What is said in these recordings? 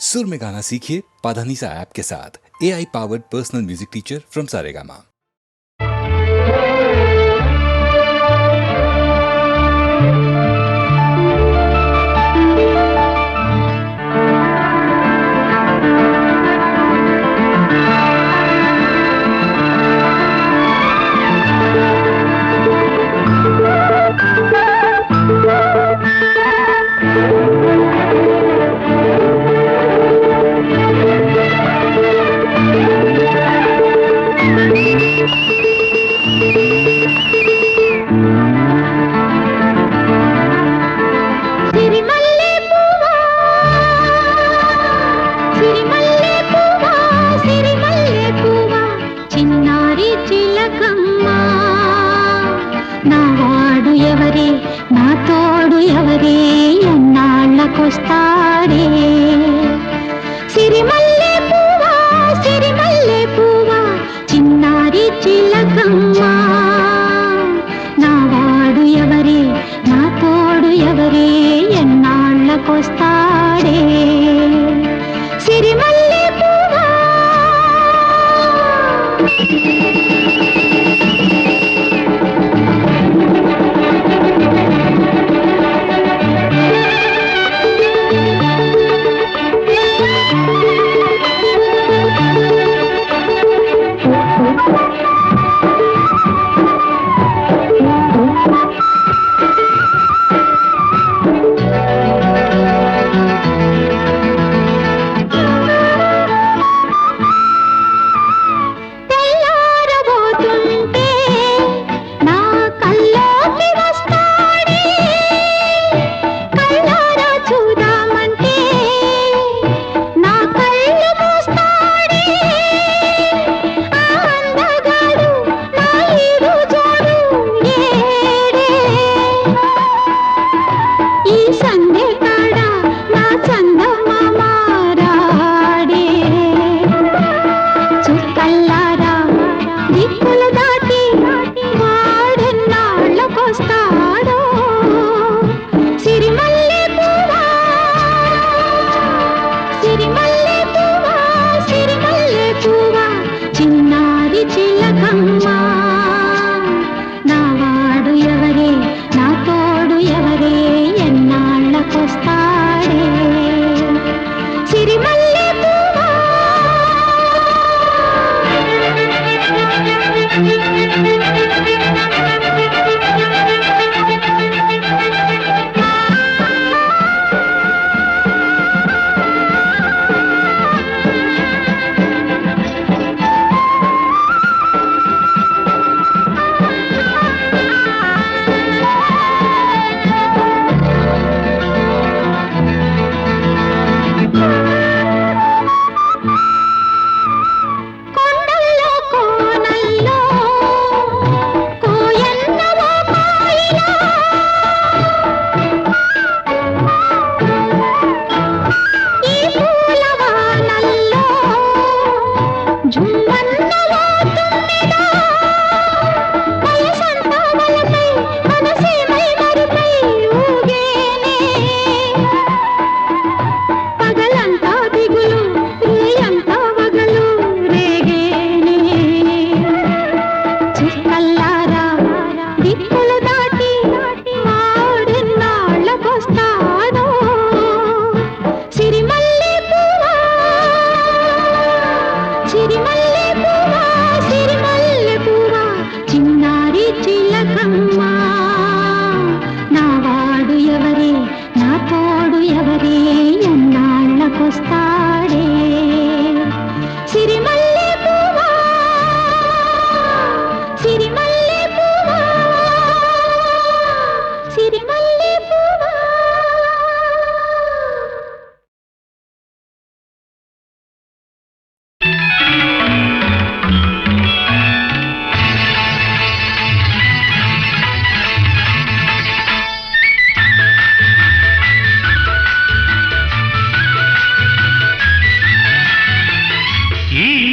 सुर में गाना सीखिए पाधानीसा ऐप के साथ। AI powered personal music teacher from Saregama.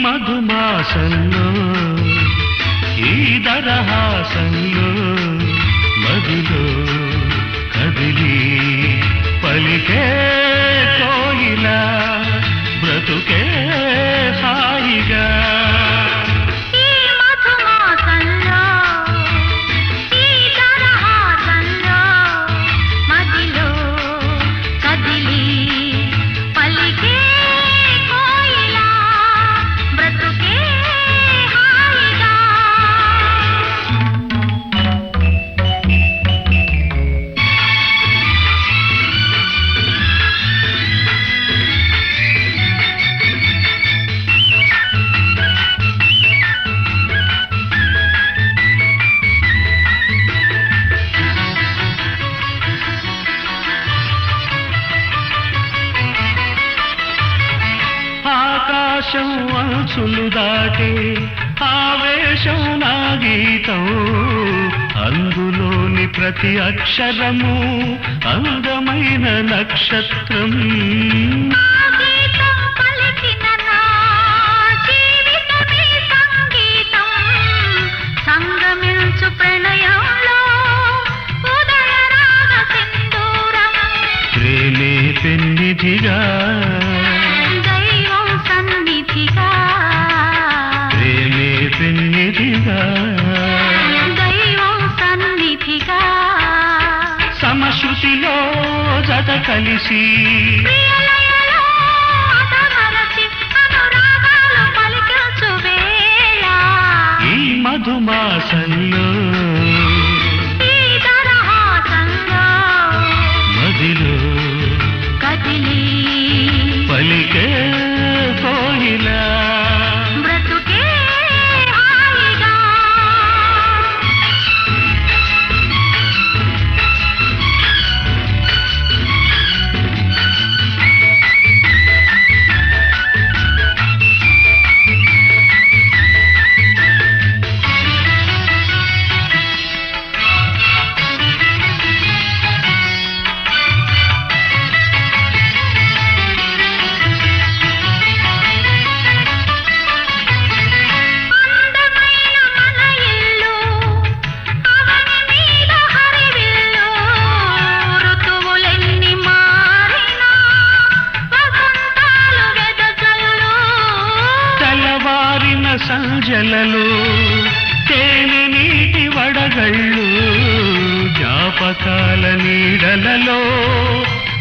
మధుమాసంలో ఈ దరహాసంలో మదిలో కదిలి పలికే కోయిలా బ్రతుకే హాయిగా ఈ మధుమాసంలో ఈ దరహాసంలో మదిలో కదిలి పలికే కోయిలా బ్రతుకే హాయిగా ఆకాశం అంచులు దాటే ఆవేశం నా గీతం అందులోని ప్రతి అక్షరము అందమైన నక్షత్రం గీతం పలికిన నా జీవితమే సంగీతం సంగమించు ప్రణయంలో ఉదయ రాగ సింధూరం ప్రేమే పెన్నిధిగా దైవం సన్నిధిగా ప్రేమే పెన్నిధిగా దైవం సన్నిధిగా సమశృతిలో జత కలిసి ప్రియలయలో అదమరచి అనురాగాలు పలికించు వేళ ఈ మధుమాసంలో ఈ దరహాసంలో మదిలో కదిలి పలికే కోయిలా బ్రతుకే హాయిగా అందమైన మన ఇల్లు అవని మీద హరివిల్లు ఋతువులెన్ని మారినా వసంతాలు వెదజల్లు తెల్లవారిన సంజలలో తేనె నీటి వడగళ్ళు జ్ఞాపకాల నీడలలో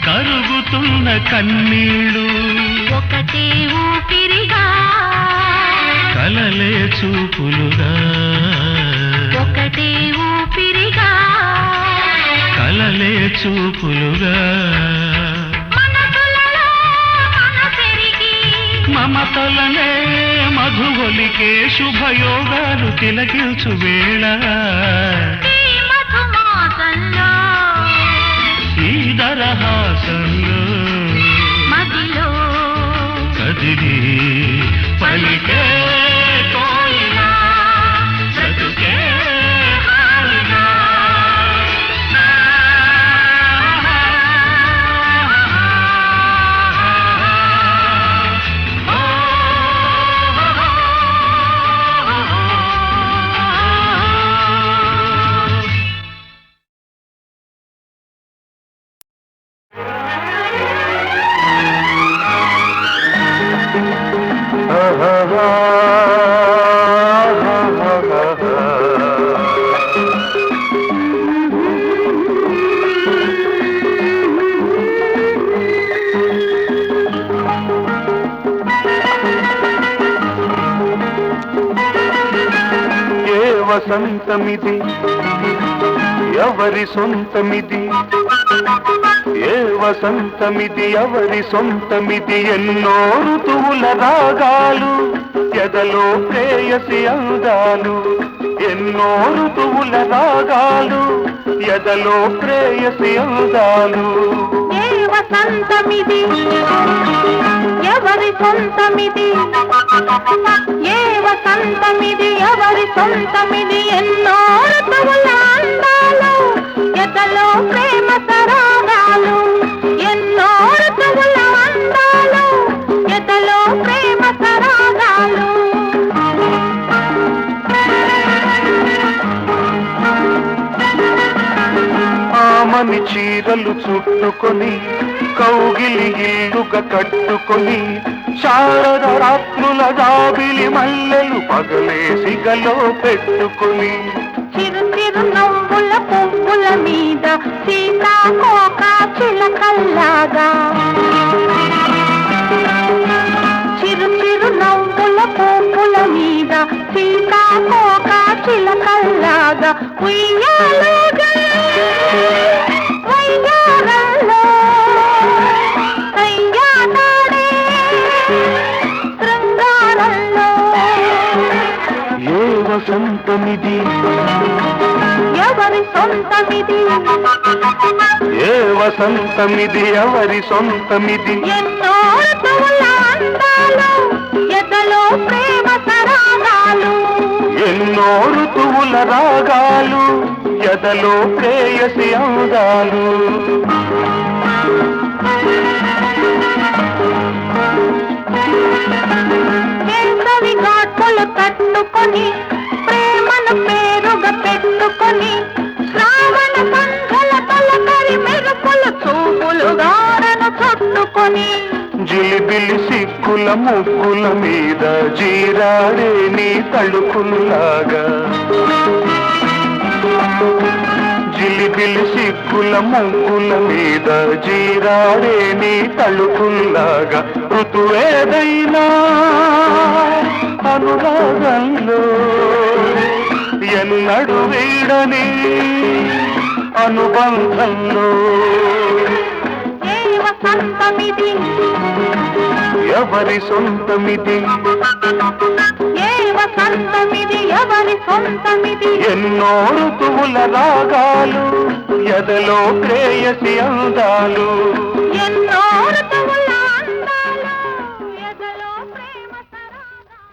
కరుగుతున్న కన్నీళ్ళు ఒకటే ఊపిరిగా కలలే చూపులుగా ఒకటే ఊపిరిగా కలలే చూపులుగా మనసులలో మనసెరిగి మమతలనే మధుగొలికే శుభయోగాలు తిలకించు వేళ ఈ మధుమాసంలో ఈ దరహాసంలో మదిలో కదిలి పలికే కోయిలా బ్రతుకే హాయిగా వసంతమిది ఎవరి సొంతమిది ఏ వసంతమిది ఎవరి సొంతమిది ఎన్నో ఋతువుల రాగాలు ఎదలో ప్రేయసి అందాలు ఎన్నో ఋతువుల రాగాలు ఎదలో ప్రేయసి అందాలు ఏ వసంతమిది ఎవరి సొంతమిది ఏ వసంతమిది ఎవరి సొంతమిది ఎన్నో ఋతువుల అందాలు ఎదలో ప్రేమ సరాగాలు ఎన్నో ఋతువుల అందాలు ఎదలో ప్రేమ సరాగాలు ఆమని చీరలు చుట్టుకొని కౌగిలి ఇల్లుగా కట్టుకొని శారద రాత్రుల జాబిలి మల్లెలు పగలేసి గలో పెట్టుకుని చిరు చిరు నవ్వుల పువ్వుల మీద సీతాకోక చిలకల్లాగా చిరు చిరు నవ్వుల పువ్వుల మీద సీతాకోక చిలకల్లాగా ఉయ్యాలుగా వయ్యారంలో అయ్యాడే శృంగారంలో ఏ వసంతమిది ఎవరి సొంతమిది ఏ వసంతమిది ఎవరి సొంతమిది ఎన్నో ఋతువుల అందాలు ఎదలో ప్రేమ సరాగాలు ఎన్నో ఋతువుల రాగాలు ఎదలో ప్రేయసి అందాలు వేసవి ఘాటులు తట్టుకొని ప్రేమను పేరుగా పెట్టుకొని శ్రావణ సంఘల తొలకరి మెరుపులు చూపులు గారను చుట్టుకొని జిలిబిలి సిక్కుల ముక్కుల మీద జీరాడే నీ తళుకుల్లాగా జిలిబిలి సిక్కుల ముక్కుల మీద జీరాడే నీ తళుకుల్లాగా ఋతువేదైనా అనురాగంలో ఎన్నడు వీడని అనుబంధంలో ఏ వసంతమిది ఎవరి సొంతమిది ఏ వసంతమిది ఎవరి సొంతమిది ఎన్నో ఋతువుల రాగాలు ఎదలో ప్రేయసి అందాలు ఎన్నో ఋతువుల అందాలు ఎదలో ప్రేమ సరాగాలు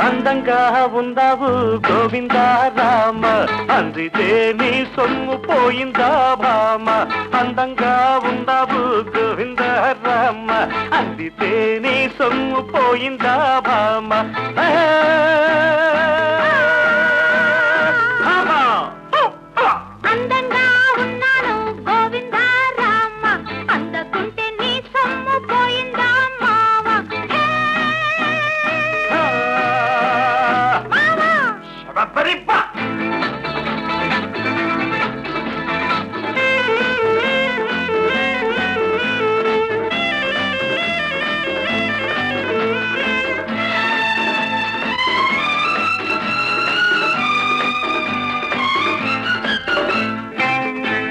అందంగా ఉందావు గోవిందా రామ అందితే నీ సొమ్ము పోయిందా భామ అందంగా ఉందావు గోవిందా రామ అందితే నీ సొమ్ము పోయిందా భామ అందంగా ఉన్నాను గోవిందా రామ అందకుంటే నీ సొమ్ము పోయిందా మావ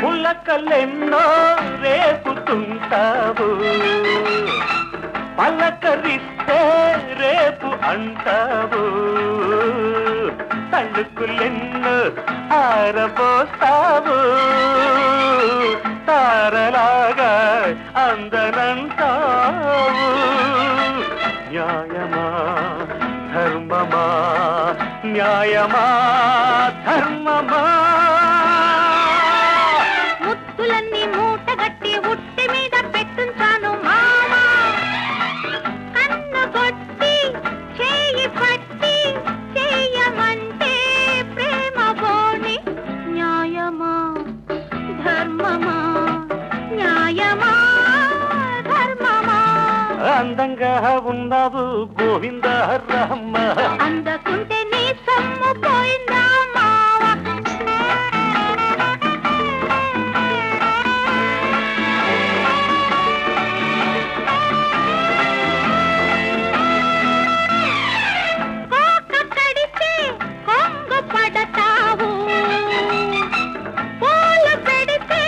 పులకలెన్నో రేపుతుంటావు పలకరిస్తే రేపు అంటావు తళుకులెన్నో ఆరబోస్తావు తారలాగా అందనంటావు న్యాయమా ధర్మమా న్యాయమా ధర్మమా ముత్తులన్నీ మూటగట్టి ఉట్టి మీద పెట్టుంచాను మామ కన్ను కొట్టి చేయి పట్టి చేయమంటే ప్రేమ బోని న్యాయమా ధర్మమా న్యాయమా ధర్మమా అందంగా ఉన్నావు గోవింద రామ అందకుంటే నీ సొమ్ము పోయిందా మావ కోక కడితే కొంగు పడతావు పూలు పెడితే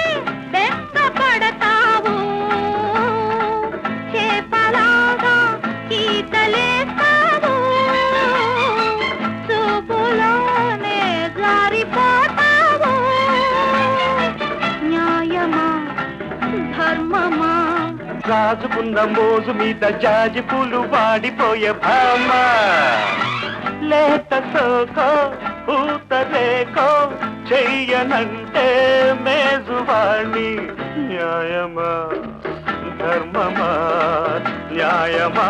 బెంగ పడతావు చేపలాగా ఈతలేస్తావు చూపులోనే జారిపోతావు న్యాయమా ధర్మమా రాజుకున్న మోజు మీద జాజి పూలు వాడిపోయే భామ లేత సోకో పూత రేకో చెయ్యనంటే మేజువాణి న్యాయమా ధర్మమా న్యాయమా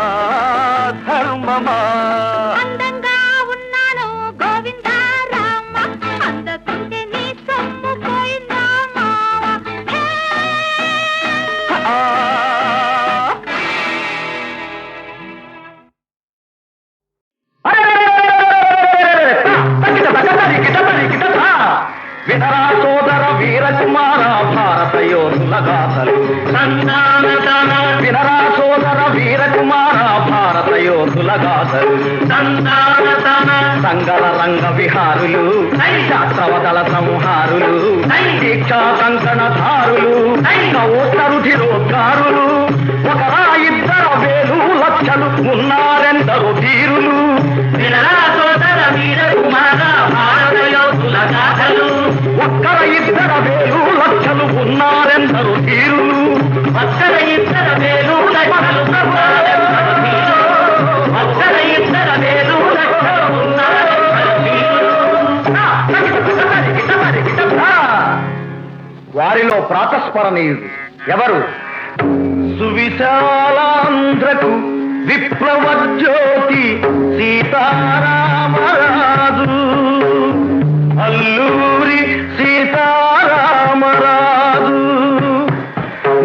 ధర్మమా అందంగా ఉన్నాను గోవిందా రామ అందకుంటే నీ సొమ్ము పోయిందా మావా వినరా సోదర వీరకుమార భారత యోధుల గాథలు వినరా సోదర వీరకుమార భారత యోధుల గాథలు సంగల రంగ విహారులు శాస్త్రవదల సంహారులు దీక్షా కంకణధారులు రుధిరోద్గారులు ఒకరా ఇద్దరు వేలు లక్షలు ఉన్నారెందరు ధీరులు వినరా సోదర వీరకుమార భారత యోధుల గాథలు ఒక్కర ఇద్దర వేలు లక్షలు ఉన్నారెందరు ధీరులు ఒక్కర ఇద్దర వేలు లక్షలు ఒక్కర ఇద్దర వేలు లక్షలు ఉన్నారెందరు ధీరులు. వారిలో ప్రాతస్మరణీయుడు ఎవరు? సువిశాలాంధ్రకు విప్లవ జ్యోతి సీతారామరాజు అల్లూరి సీతారామరాజు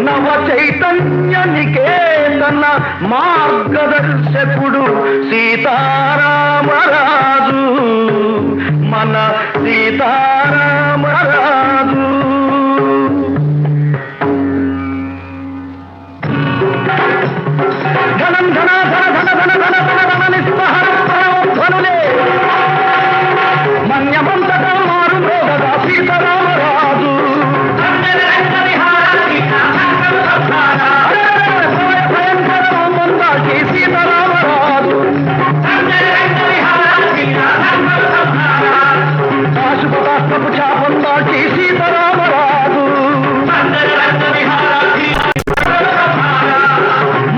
నవ చైతన్య నికేతన మార్గదర్శకుడు సీతారామరాజు మన సీతారామరాజు ధనం ధన ధన ధన ధన ధన ధన ధన నిస్పహర ధనులే మన్యమంతటా మారు మోగగా సీతారామరాజు భయంకరమందాకి సీతారామరాజు శాశ్వతాత్మకు చాపందాకి సీతారామరాజు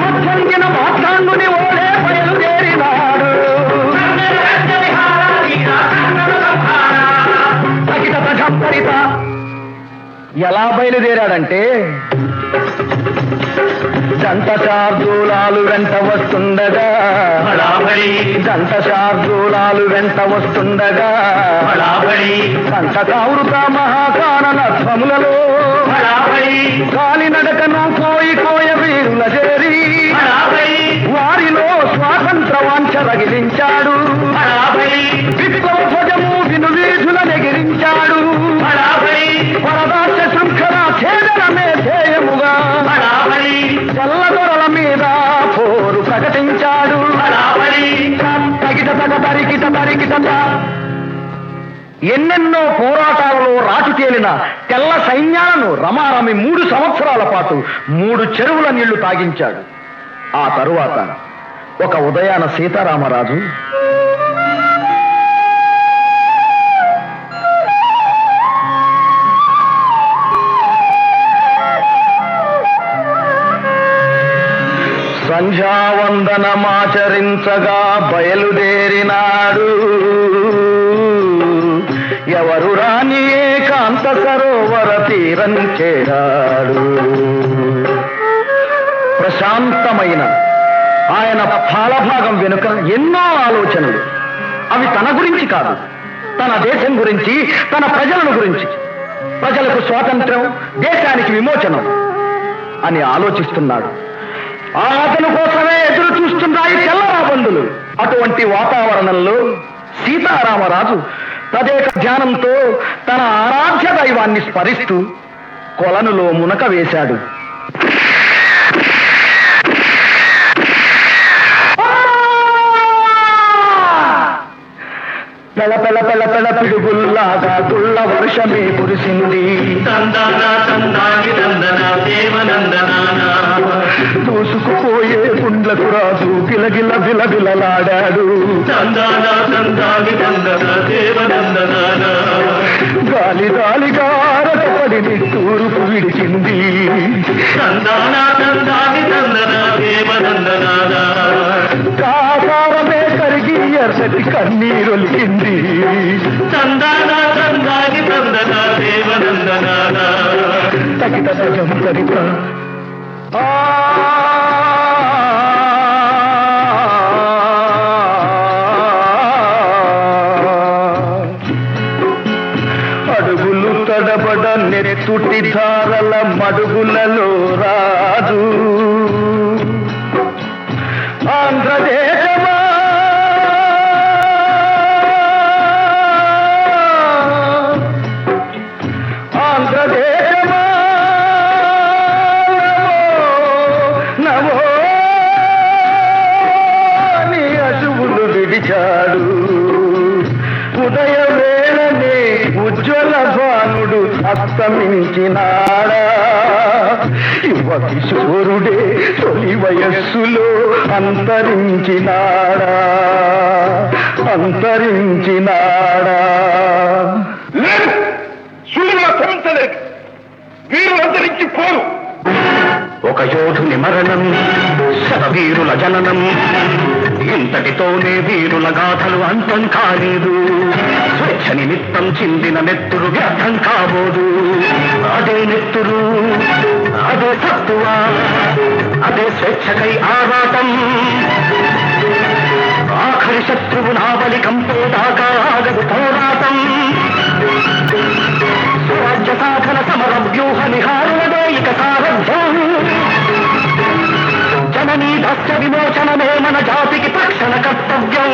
మధ్యంగిన మాట్లాండుని ఓడే బయలుదేరినాడు ఎలా బయలుదేరాడంటే జంట శార్దూలాలు వెంట వస్తుండగా జంట శార్దూలాలు వెంట వస్తుండగా కంటకావృత మహాకానన ధ్వములలో కాలినడకను కోయి కోయ వీరుల చేరి వారిలో స్వాతంత్ర వాంఛ రగిలించాడు విప్లవ ధ్వజము విను వీధుల నెగిరించాడు పరదాశ శంఖర ఛేదనమే ధ్యేయముగా చల్లదొరల మీద పోరు ప్రకటించాడు తగిట తగ తరికిట తరికిట ఎన్నెన్నో పోరాటాలలో రాజు తేలిన తెల్ల సైన్యాలను రమారమి 3 సంవత్సరాల పాటు 3 చెరువుల నీళ్లు తాగించాడు. ఆ తరువాత ఒక ఉదయాన సీతారామరాజు సంధ్యావందనమాచరించగా బయలుదేరినాడు. ఎవరు రాని ఏకాంత సరోవర తీరం చేరాడు. ప్రశాంతమైన ఆయన పాలభాగం వెనుక ఎన్నో ఆలోచనలు. అవి తన గురించి కాదు, తన దేశం గురించి, తన ప్రజలను గురించి. ప్రజలకు స్వాతంత్రం, దేశానికి విమోచనం అని ఆలోచిస్తున్నాడు. అతని కోసమే ఎదురు చూస్తున్నాయి తెల్లరాబందులు. అటువంటి వాతావరణంలో సీతారామరాజు తదేక ధ్యానంతో తన ఆరాధ్య దైవాన్ని స్మరిస్తూ కొలనులో మునక వేశాడు. పెళ పెళ పెళ పెళ పిడుగుల్లాగా గుళ్ళ వర్షమే కురిసింది. దూసుకుపోయే గుండ్లకు రాజు గిలగిల బిలబిలలాడాడు. గాలి గాలిగా రకపడి తూర్పు విడిచింది. కాసారమే కరిగి ఎర్రటి కన్నీరొలికింది. తందాన తందాని తందన దేవనందనాన తగిట సజం సరిత అడుగులు తడబడ నెత్తుటి ధారల మడుగులలో రాజు ఆంధ్రదేశమా ఆంధ్రదేశమా నమో నీ అశువులు విడిచాడు. ఉదయ వేళనే ఉజ్వల భానుడు అస్తమించినాడా. యువ కిశోరుడే తొలి వయస్సులో అంతరించినాడా అంతరించినాడా. వీరు అంతరించి పోరు. ఒక యోధుని మరణం శతవీరుల జననం. ఇంతటితోనే వీరుల గాథలు అంతం కాలేదు. స్వేచ్ఛ నిమిత్తం చిందిన నెత్తురు వ్యర్థం కాబోదు. అదే నెత్తురు, అదే సత్తువ, అదే స్వేచ్ఛకై ఆరాటం. ఆఖరి శత్రువు నావలి కంపోదాకా ఆగదు పోరాటం. స్వరాజ్య సాధన సమర వ్యూహ నిహారులదే ఇక సారథ్యం. జననీ దాస్య విమోచనమే మన జాతికి తక్షణ కర్తవ్యం.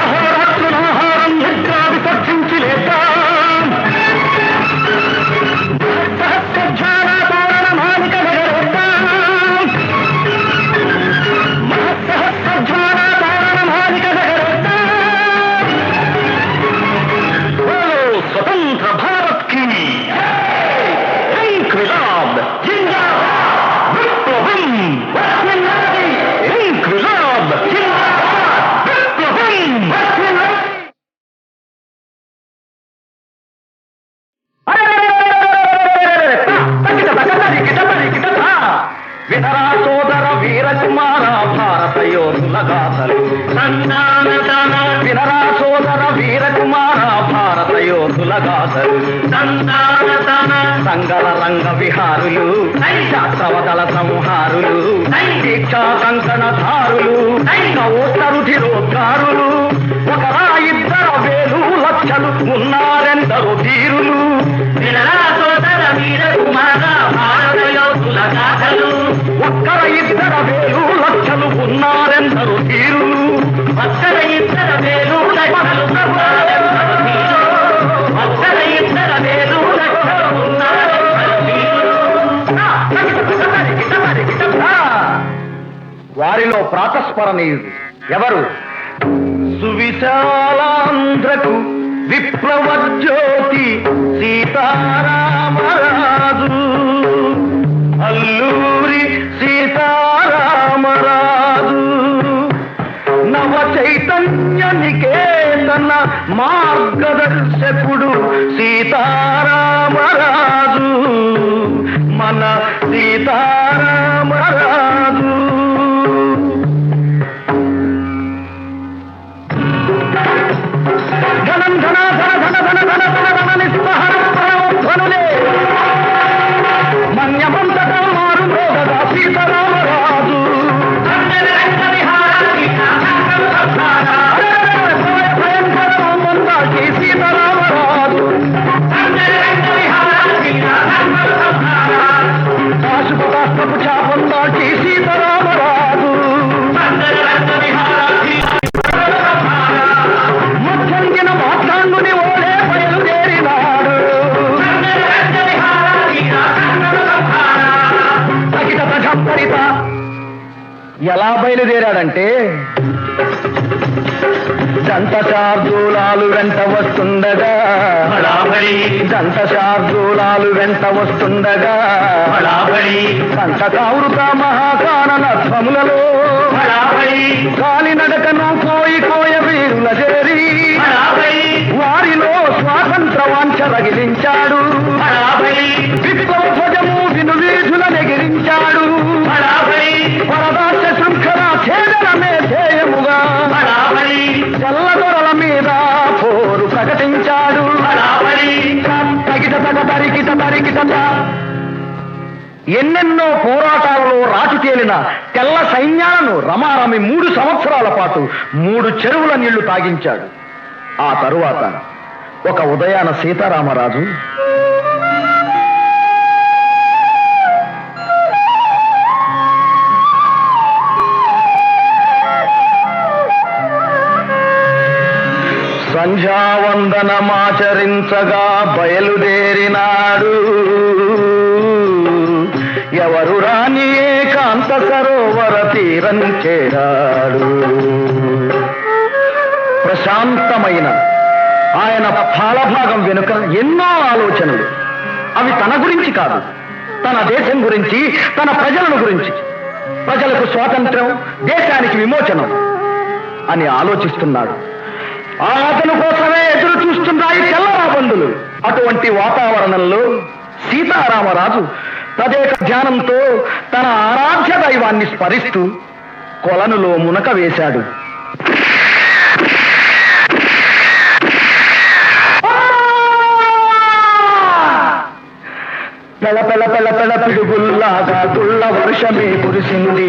అహోరాత్రులాహారం నిద్రా విసర్జించి లేద్దాం. సహస్రధ్యాన తోరణ మాలిక నగరేద్దాం. మహస్సహస్రధ్యాన తోరణ మాలిక నగరేద్దాం. स्वतंत्र भारत की इंकलाब जिंदाबाद विप्लवम इंकलाब जिंदाबाद विप्लवम. వినరా సోదర వీర కుమార భారత యోధుల గాథలు. వినరా సోదర వీర కుమార భారత యోధుల గాథలు. సంగల రంగ విహారులు, శాస్త్రవదల సంహారులు, దీక్షా కంకణధారులు, రుధిరోద్గారులు. ఒకరా ఇద్దర వేలు లక్షలు ఉన్నారెందరో తీరులు. వినరా సోదర వీర కుమార భారత యోధుల గాథలు. ఒక్కర ఇద్దర వేలు లక్షలు ఉన్నారెందరో తీరులు. ఒక్కర ఇద్దర వేలు లక్షలు ఉన్నారెందరో తీరులు. ఒక్కర ఇద్దర వేలు లక్షలు ఉన్నారెందరో తీరులు. వారిలో ప్రాతస్మరణీయుడు ఎవరు? సువిశాలాంధ్రకు విప్లవ జ్యోతి సీతారామరాజు. అల్లూరి సీతారామరాజు. నవ చైతన్య నికేతన మార్గదర్శకుడు సీతారామరాజు. మన సీతారామరాజు. ధనం ధన ధన ధన ధన ధన ధన ధన నిస్పహర ధ్వనులే మన్యమంతట మారు మోగగా సీతారామరాజు. భయంకరమందాకి సీతారామరాజు. కాశుపదాస్తపు చాపందాకి సీతారామరాజు. మధ్యంగిన మాట్లాండుని ఓడే బయలుదేరినాడు. ఎలా బయలుదేరాడంటే దంత శార్దూలాలు వెంట వస్తుండగా. దంత శార్దూలాలు వెంట వస్తుండగా. కంటకావృత మహాకానన ధ్వములలో కాలినడకను కోయి కోయ వీరుల చేరి వారిలో స్వాతంత్ర వాంఛ రగిలించాడు. విప్లవ ధ్వజము విను వీధుల నెగిరించాడు. పరదాస్య శృంఖల ఛేదనమే ధ్యేయముగా ఎన్నెన్నో పోరాటాలలో రాజు తేలిన తెల్ల సైన్యాలను రమారమి 3 సంవత్సరాల పాటు 3 చెరువుల నీళ్లు తాగించాడు. ఆ తరువాత ఒక ఉదయాన సీతారామరాజు సంధ్యావందనమాచరించగా బయలుదేరినాడు. ఎవరు రాని ఏకాంత సరోవర తీరం చేరాడు. ప్రశాంతమైన ఆయన పాలభాగం వెనుక ఎన్నో ఆలోచనలు. అవి తన గురించి కాదు, తన దేశం గురించి, తన ప్రజలను గురించి. ప్రజలకు స్వాతంత్ర్యం, దేశానికి విమోచనం అని ఆలోచిస్తున్నాడు. ఆ అతను కోసమే ఎదురు చూస్తున్నాయి తెల్లరాబందులు. అటువంటి వాతావరణంలో సీతారామరాజు తదేక ధ్యానంతో తన ఆరాధ్య దైవాన్ని స్మరిస్తూ కొలనులో మునక వేశాడు. పెళ పెళ పెళ పెళ పిడుగుల్లాగా తుళ్ళ వర్షమే కురిసింది.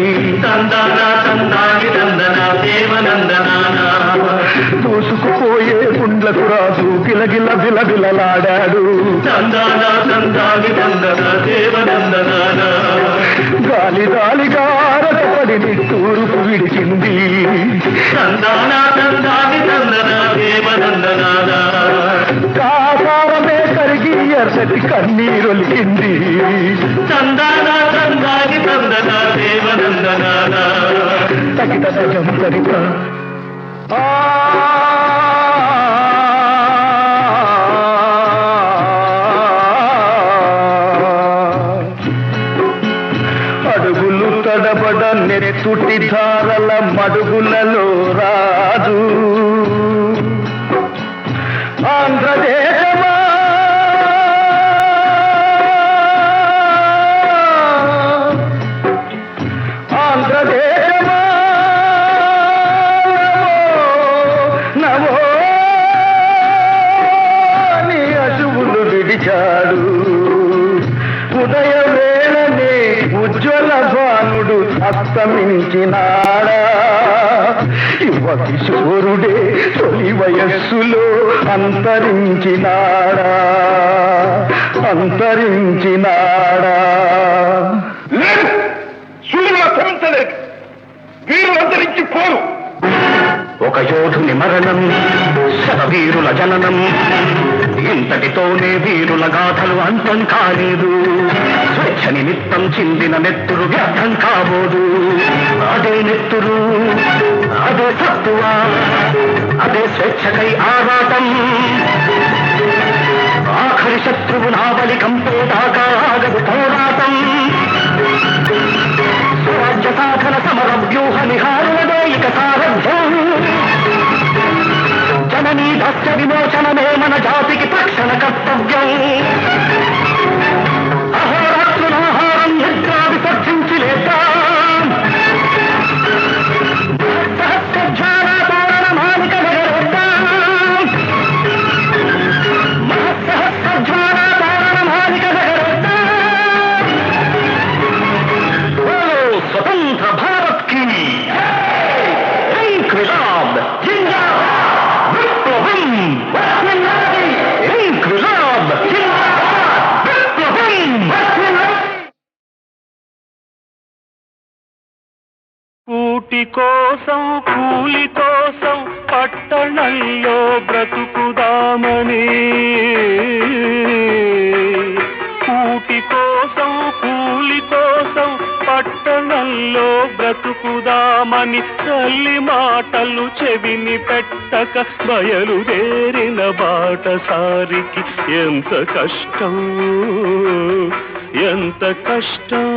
దూసుకుపోయే గుండ్లకు రాజు గిలగిల బిలబిలలాడాడు. గాలి గాలిగా రకపడి తూర్పు విడిచింది. కాసారమే కరిగి ఎర్రటి కన్నీరొలికింది. తగిట సజం తరిత అడుగులు తడబడ నెత్తుటి ధారల మడుగులలో రాజు. ఆంధ్రదేశమా ఆంధ్రదేశమా నమో నీ అశువులు విడిచాడు. ఉదయ వేళనే ఉజ్వల భానుడు అస్తమించినాడా. యువ కిశోరుడే తొలి వయస్సులో అంతరించినాడా. వీరులంతరించి పోరు. ఒక యోధుని మరణం, శతవీరుల జననం. ఇంతటితోనే వీరుల గాథలు అంతం కాలేదు. స్వేచ్ఛ నిమిత్తం చిందిన నెత్తురు వ్యర్థం కాబోదు. అదే నెత్తురు, అదే సత్తువ, అదే స్వేచ్ఛకై ఆరాటం. ఆఖరి శత్రువు నావలి కంపేదాకా ఆగదు పోరాటం. స్వరాజ్య సాధన సమర వ్యూహ నిహారులదే ఇక సారథ్యం. జననీ దాస్య విమోచనమే మన జాతికి తక్షణ కర్తవ్యం. అహోరాత్రులాహారం నిద్రా విసర్జించి లేద్దాం. సహస్రజ్వాలాతోరణ మాలిక వెగరేద్దాం. సహస్రజ్వాలాతోరణ మాలిక వెగరేద్దాం. स्वतंत्र भारत की इंकलाब जिंदाबाद, विप्लवम इंकलाब जिंदाबाद, विप्लवम. కూటి కోసం కూలి కోసం పట్టణంలో బ్రతుకుదామని. కూటి కోసం కూలి కోసం పట్టణంలో బ్రతుకుదామని తల్లి మాటలు చెవిని పెట్టక బయలుదేరిన బాటసారికి ఎంత కష్టం, ఎంత కష్టం.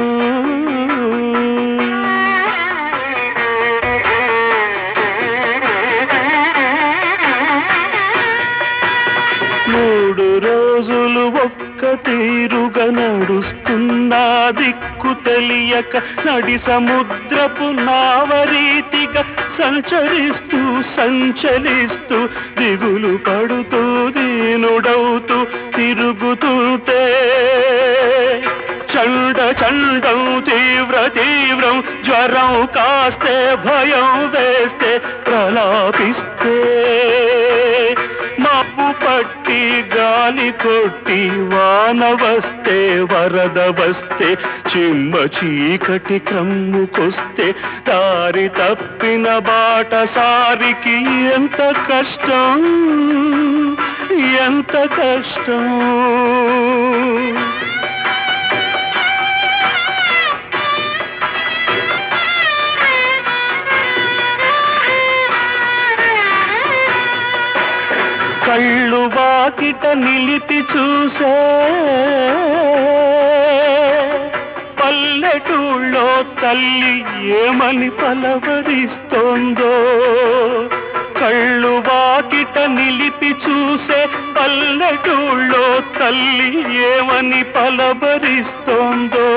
మూడు రోజులు ఒక్క తీరుగా నడుస్తున్నా దిక్కు తెలియక నడి సముద్రపు నావరీతిగా సంచరిస్తూ సంచలిస్తూ దిగులు పడుతూ దీనుడవుతూ తిరుగుతుంటే చండ చండం తీవ్రం జ్వరం కాస్తే భయం వేస్తే ప్రలాపిస్తే మబ్బు పట్టి గాలి కొట్టి వాన వస్తే వరద వస్తే చిమ్మ చీకటి క్రమ్ముకొస్తే దారి తప్పిన బాటసారికి ఎంత కష్టం ఎంత కష్టం. కళ్ళు వాకిట నిలిపి చూసే పల్లెటూళ్ళో తల్లి ఏమని పలవరిస్తోందో. కళ్ళు వాకిట నిలిపి చూసే పల్లెటూళ్ళో తల్లి ఏమని పలవరిస్తోందో.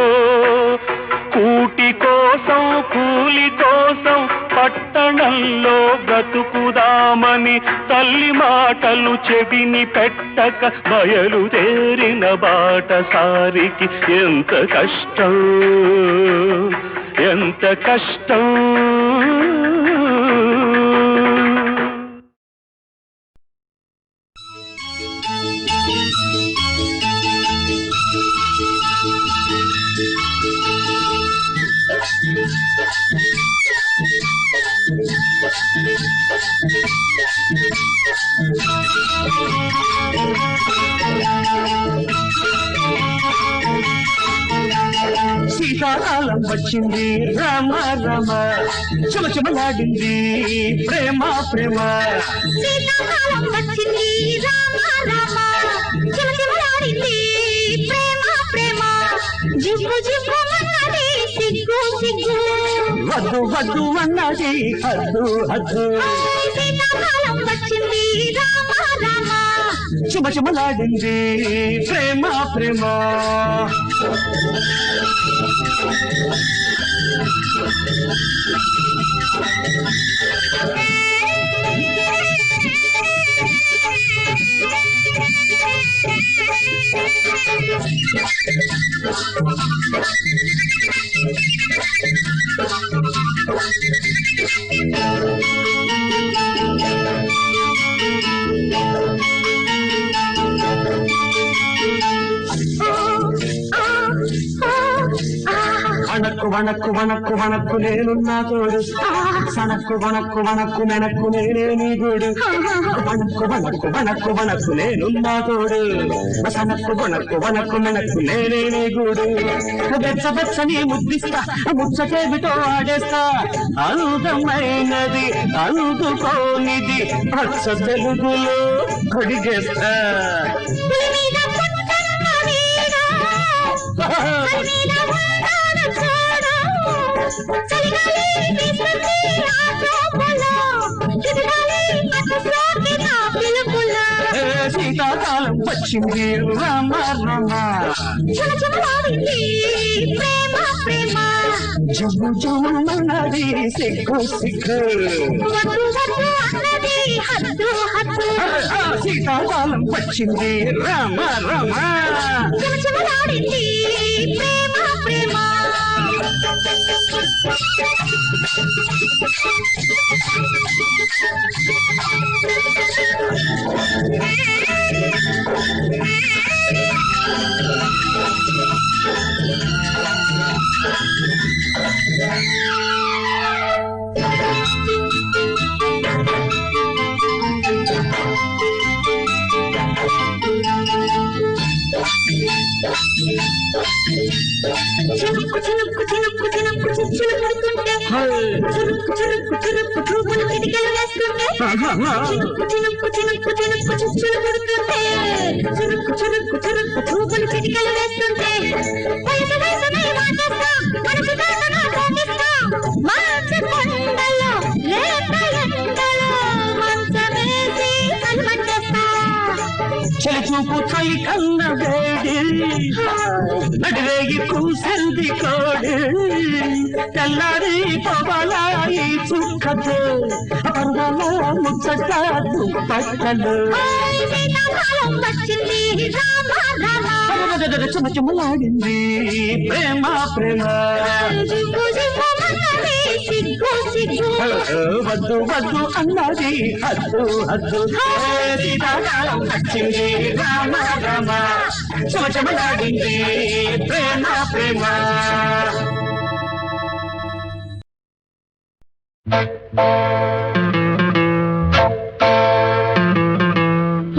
కూటి కోసం కూలి కోసం పట్టణంలో బ్రతుకుదామని తల్లి మాటలు చెవిని పెట్టక బయలుదేరిన బాటసారికి ఎంత కష్టం ఎంత కష్టం. సీతాకాలం వచ్చింది రామ రామ చుమచుమలాడింది ప్రేమ ప్రేమ. సీతాకాలం వచ్చింది రామ రామ చిమచిమలాడింది ప్రేమ ప్రేమ. జివ్వు జివ్వు అన్నది సిగ్గు సిగ్గు వద్దు వద్దు అన్నది హద్దు హద్దు. సీతాకాలం వచ్చింది రామ రామ చుమచుమలాడింది ప్రేమ ప్రేమ. వణక్కు వణక్కు వణక్కు వణక్కు నేనున్నా తోడు సనక్కు వణక్కు వణక్కు మెనక్కు నేనే నీ గోడు. వణక్కు వణక్కు వణక్కు వణక్కు నేనున్నా తోడు సనక్కు వణక్కు వణక్కు మెనక్కు నేనే నీ గోడు. బెచ్చ బెచ్చని ముద్దిస్తా ముచ్చటేమిటో ఆడేస్తా అందమైనది అందుకోనిది పచ్చ తెలుగులో కొడిగేస్తా. సీతాకాలం వచ్చింది రామ రామ ప్రేమ ప్రేమ. జమ్ము జమ్మన్నది సిగ్గు సిగ్గు అన్నది హద్దు హద్దు. సీతాకాలం వచ్చింది రామ రామ చిమచిమలాడింది ప్రేమ ప్రేమ. చినుక్కు చినుక్కు చినుక్కు చినుక్కు చిచ్చులు పడుతుంటే చురుక్కు చురుక్కు చురుక్కు చూపులు కిటికలు వేస్తుంటే చినుక్కు చినుక్కు చినుక్కు చినుక్కు చిచ్చులు పడుతుంటే చురుక్కు చురుక్కు చురుక్కు చూపులు కిటికలు వేస్తుంటే వయసు వయసునే మాటేస్తాం మనసు దాసనా సాగిస్తాం. మంచి కొండలో లేత ఎండలో మంచమేసి కలవట్టేస్తాం. చలి చూపు చలి కన్న వేడి నడిరేగి కూసింది కోడి. తెల్లారి పవలాయి చుక్కతో పర్వల ముచ్చట దుప్పట్టలు. సీతాకాలం వచ్చింది రామ రామ చెమచెమలాడింది ప్రేమ ప్రేమ జివ్వు జివ్వుమన్నది సిగ్గు సిగ్గు వద్దు వద్దు అన్నది హద్దు హద్దు సీతాకాలం వచ్చింది రామ రామ చెమచెమలాడింది ప్రేమ ప్రేమ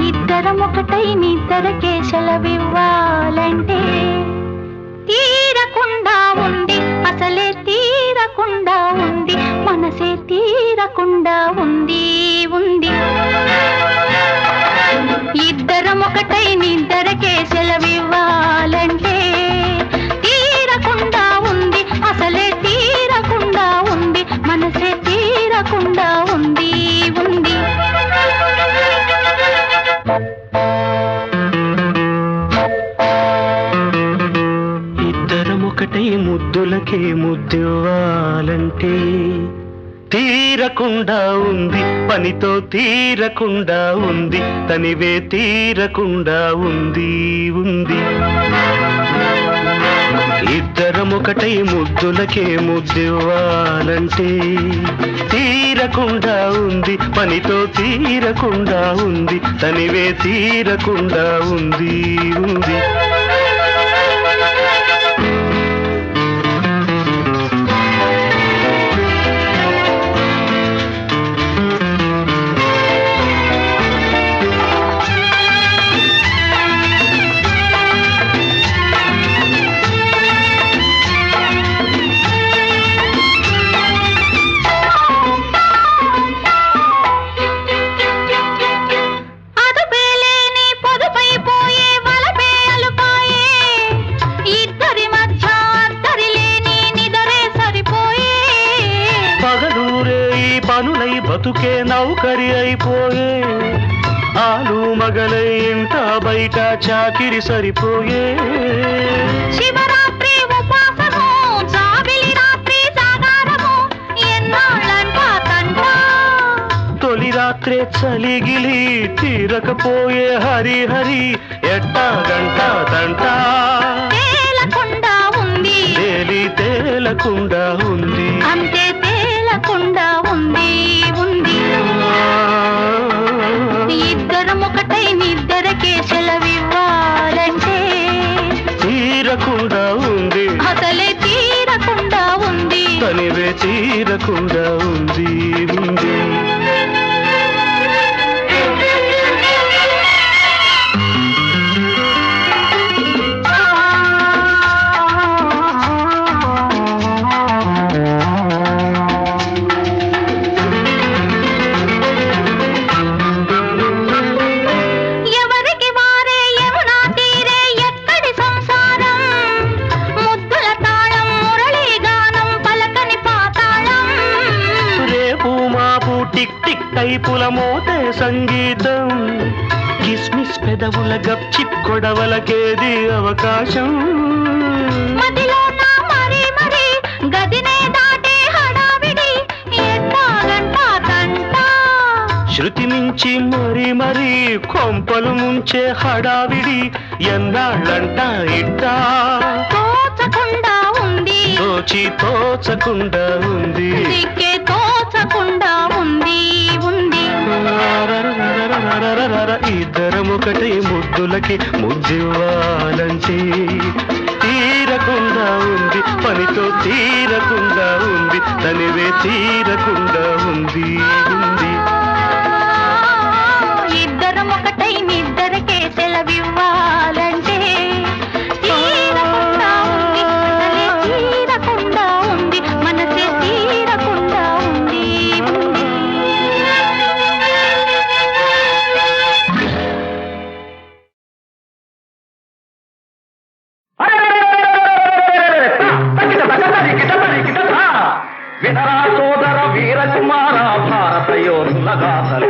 ఇద్దరం ఒకటై నిద్దరకే సెలవివ్వాలంటే తీరకుండా ఉంది అసలే తీరకుండా ఉంది మనసే తీరకుండా ఉంది ఉంది ఇద్దరం ఒకటై నిద్దరకే సెలవివ్వాలంటే తీరకుండా ఉంది అసలే తీరకుండా ఉంది మనసే తీరకుండా ఉంది ఉంది ఇద్దరం ఒకటే ముద్దులకే ముద్దివ్వాలంటే తీరకుండా ఉంది పనితో తీరకుండా ఉంది తనివే తీరకుండా ఉంది ఉంది ఇద్దరం ఒకటై ముద్దులకే ముద్దివ్వాలంటే తీరకుండా ఉంది పనితో తీరకుండా ఉంది తనివే తీరకుండా ఉంది ఉంది బతుకే నౌకరి అయిపోయే ఆలు మగలై ఇంట బయట చాకిరి సరిపోయే శివరాత్రి ఉపాసము జాబిలి రాత్రి జాగారము ఎన్నాళ్ళంట తంట తొలి రాత్రే చలిగిలి తీరకపోయే హరి హరి ఎట్టా గంట తంట తేలకుండా ఉంది తేలకుండా ఉంది అంతే తేలకుండా ఉంది ఉంది ఇద్దరం ఒకటై నిద్దరకే సెలవివ్వాలంటే తీరకుండా ఉంది అసలే తీరకుండా ఉంది తనివే తీరకుండా ఉంది ఉంది టైపుల మోతే సంగీతం కిస్మిస్ పెదవుల గప్చిప్ కొడవలకేది అవకాశం మదిలో నా మరి మరి గదినే దాటే హడావిడి ఎట్టాగంట తంట శృతి మించి మరి మరి కొంపలు ముంచే హడావిడి ఎన్నాళ్ళంట ఇట్టా తోచకుండా ఉంది తోచకుండా ఉంది దిక్కే తోచకుండా ఉంది ఉంది ఇద్దరం ఒకటే ముద్దులకి ముద్దివ్వాలంటే తీరకుండా ఉంది పనితో తీరకుండా ఉంది తనివే తీరకుండా ఉంది ఉంది ఇద్దరం ఒకటై నిద్దరకే సెలవివ్వాలంటే తీరకుండా ఉంది అసలే తీరకుండా ఉంది మనసే తీరకుండా ఉంది ఉంది వినరా సోదర వీరకుమార భారత యోధుల గాథలు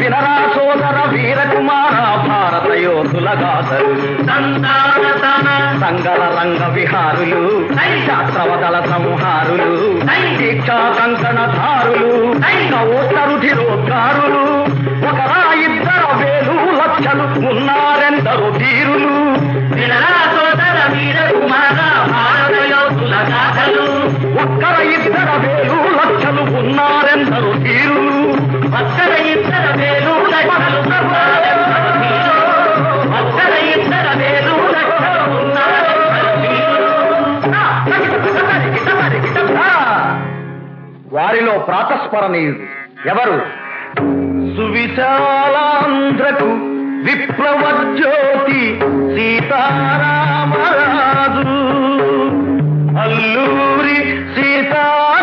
వినరా సోదర వీరకుమార భారత యోధుల గాథలు సంగల రంగ విహారులు శాస్త్రవదల సంహారులు దీక్షా కంకణధారులు రుధిరోద్గారులు ఒకరా ఇద్దర వేలు లక్షలు ఉన్నారెందరో ధీరులు ఒక్కర ఇద్దర వేలు లక్షలు ఉన్నారెందరో ధీరులు వారిలో ప్రాతస్మరణీయుడు ఎవరు? సువిశాలాంధ్రకు విప్లవ జ్యోతి సీతారామరాజు, అల్లూరి సీతారామరాజు.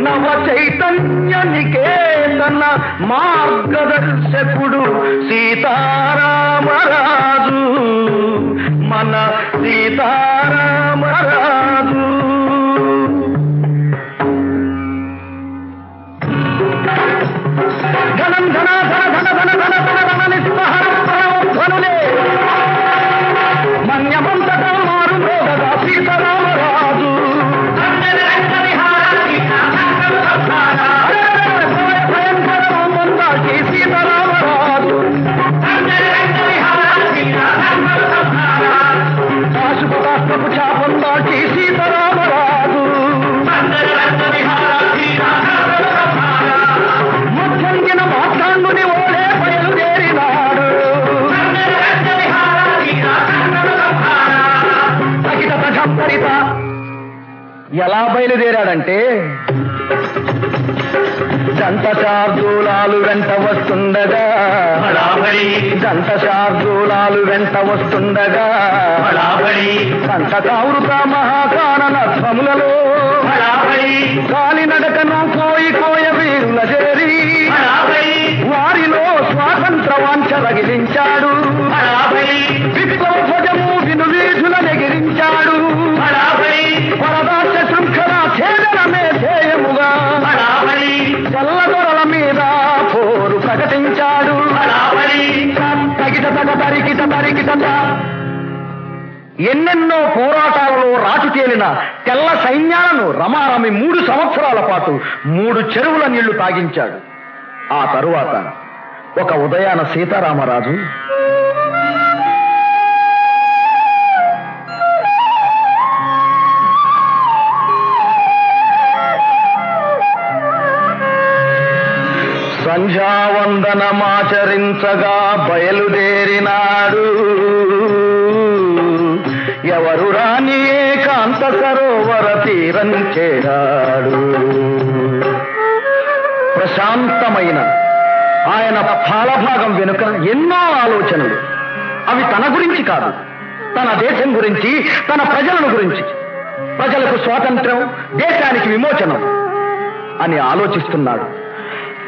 నవ చైతన్య నికేతన మార్గదర్శకుడు సీతారామరాజు, మన సీతారామరాజు. ధనం ధన ధన ధన ధన ధన ధన ధన నిస్పహరులే మన్యమంతట మారు మోగగా సీతారామరాజు. భయంకరమందాకి సీతారామరాజు, పాశుపదాస్త్రపు చాపందాకి సీతారామరాజు. మధ్యంగిన మాట్లాండుని ఓడే బయలుదేరినాడు. ఎలా బయలుదేరాడంటే దంత శార్దూలాలు వెంట వస్తుండగా, దంత శార్దూలాలు వెంట వస్తుండగా, దంత కావృత మహాకానన ధ్వములలో కాలినడకను కోయి కోయ వీరుల చేరి వారిలో స్వాతంత్ర వాంఛ రగిలించాడు. విప్లవ ధ్వజము విను వీధుల నెగిరించాడు. పరదాశ శృంఖల ఛేదనమే ధ్యేయముగా చల్లదొరల మీద పోరు ప్రకటించాడు. తగిట తగ తరికిట తరికిట. ఎన్నెన్నో పోరాటాలలో రాజు తేలిన తెల్ల సైన్యాలను రమారమి 3 సంవత్సరాల పాటు 3 చెరువుల నీళ్లు తాగించాడు. ఆ తరువాత ఒక ఉదయాన సీతారామరాజు సంధ్యావందనమాచరించగా బయలుదేరినాడు. ఎవరు రాని ఏకాంత సరోవర తీరం చేరాడు. ప్రశాంతమైన ఆయన పాలభాగం వెనుక ఎన్నో ఆలోచనలు. అవి తన గురించి కాదు, తన దేశం గురించి, తన ప్రజలను గురించి. ప్రజలకు స్వాతంత్ర్యం, దేశానికి విమోచనం అని ఆలోచిస్తున్నాడు.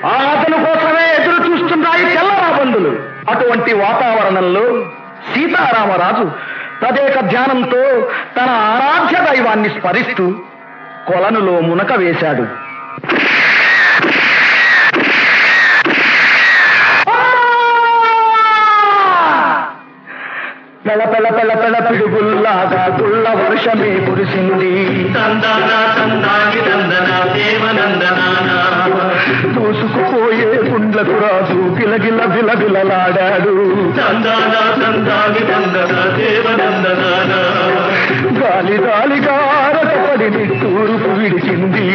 అతని కోసమే ఎదురు చూస్తున్నాయి తెల్లరాబందులు. అటువంటి వాతావరణంలో సీతారామరాజు తదేక ధ్యానంతో తన ఆరాధ్య దైవాన్ని స్మరిస్తూ కొలనులో మునక వేశాడు. పెళ పెళ పెళ పెళ పిడుగుల్లాగా గుళ్ళ వర్షమే కురిసింది. దూసుకుపోయే గుండ్లకు రాజు గిలగిల బిలబిలలాడాడు. గాలి గాలిగా రకపడి తూర్పు విడిచింది.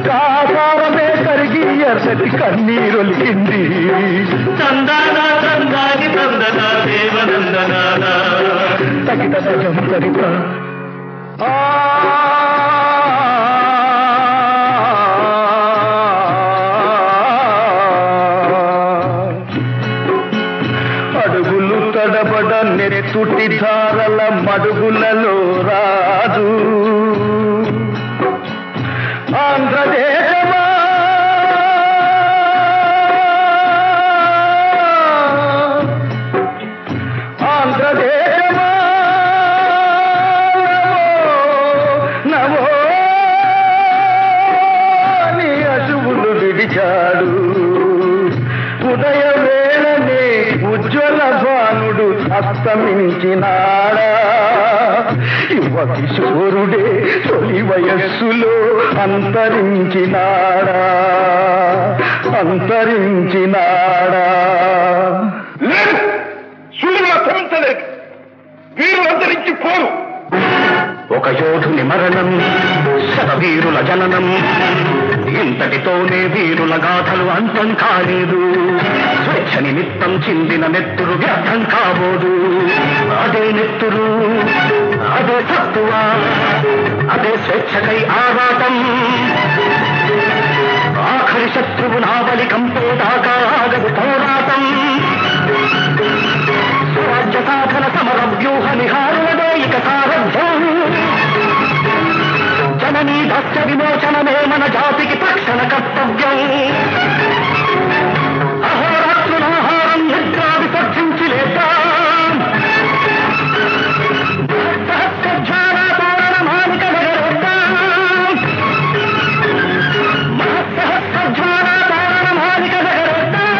కాసారమే కరిగి ఎర్రటి కన్నీరొలికింది. తగిట సజం కరిత అడుగులు తడబడ నెత్తుటి ధారల మడుగులలో రాజు. ఆంధ్రదేశమా ఆంధ్రదేశమా నమో నీ అశువులు విడిచాడు. ఉదయ వేళనే ఉజ్వల భానుడు అస్తమించినాడా. యువ కిశోరుడే తొలి వయస్సులో అంతరించినాడా అంతరించినాడా లేదు, సూర్యుడు అస్తమించలేదు, వీరులు అంతరించి పోరు. ఒక యోధుని మరణం, శతవీరుల జననం, ఇంతటితోనే వీరుల గాథలు అంతం కాలేదు. స్వేచ్ఛ నిమిత్తం చిందిన నెత్తురు వ్యర్థం కాబోదు. అదే నెత్తురు, అదే తత్వ, అదే స్వేచ్ఛకై ఆరాటం. ఆఖరి శత్రువు నావలి కంపేదాకా ఆగదు పోరాటం. స్వరాజ్య సాధన సమర వ్యూహ నిహారులదే ఇక సారథ్యం. జననీ దాస్య విమోచనమే మన జాతికి తక్షణ కర్తవ్యం. అహోరాత్రులాహారం నిద్రా విసర్జించి లేద్దాం. సహస్రధ్యాన తోరణ మాలిక నగరేద్దాం. మహస్సహస్రధ్యాన తోరణ మాలిక నగరేద్దాం.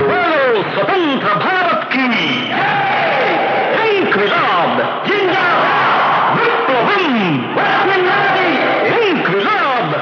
బోలో స్వతంత్ర భారత్ కి ఇంక్విలాబ్ జిందాబాద్. విప్లవం ఇంక్విలాబ్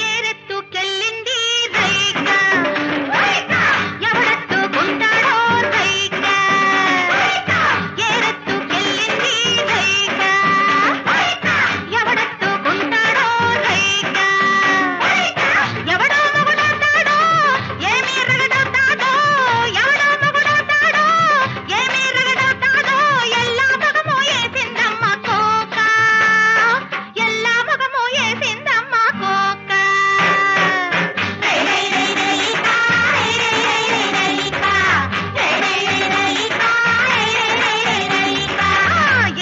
ఏరెత్తుకెళ్ళింది రైక, ఎవడెత్తుకుంటాడో రైక. ఏరెత్తుకెళ్ళింది రైక, ఎవడెత్తుకుంటాడో రైక. ఎవడో మొగుడవుతాడో, ఏమీ రగడవుతాడో. ఎవడో మొగుడవుతాడో, ఏమీ రగడవుతాడో. ఎల్లా మగమో ఏసిందమ్మ కోక, ఎల్లా మగమో ఏసిందమ్మ కోక.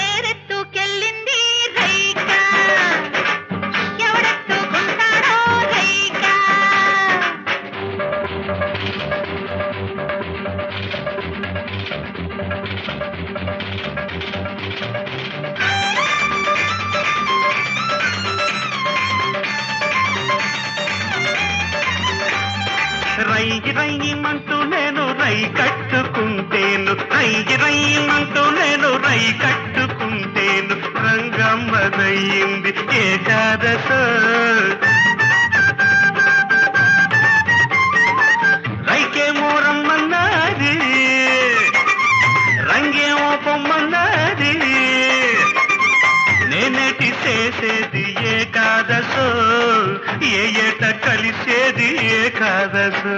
ఏరెత్తుకెళ్ళింది రైక, ఎవడెత్తుకుంటాడో రైక. రైగి రైమంటూ నేను రై కట్టుకుంటేను, రైగి రైమంటూ నేను రై కట్టుకుంటేను. రంగమ్మదయ్యింది ఏకాదశ. రైకేమో రమ్మన్నది, రంగేమో పొమ్మన్నది. నేనేటి చేసేది ఏకాదశో, ఏ ఏట కలిసేది ఏకాదశో.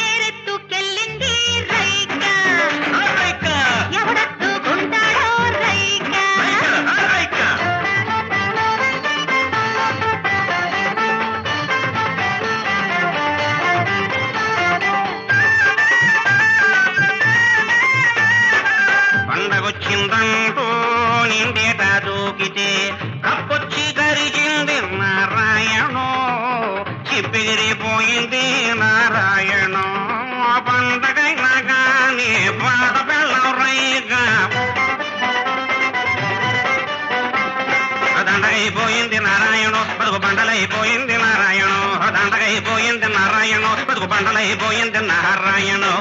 ఏరెత్తుకెళ్ళింది రైక, ఎవడెత్తుకుంటాడో రైక. పండగొచ్చిందంటూ నిండేట దూకితే కప్పొచ్చి గరిచింది నారాయణో, చిప్పిగిరిపోయింది నారాయణో. పండగైనా కానీ పాట బెల్లం రైగా. దండగైపోయింది నారాయణో, బతుకు బండలైపోయింది నారాయణో. దండగైపోయింది నారాయణో, బతుకు బండలైపోయింది నారాయణో.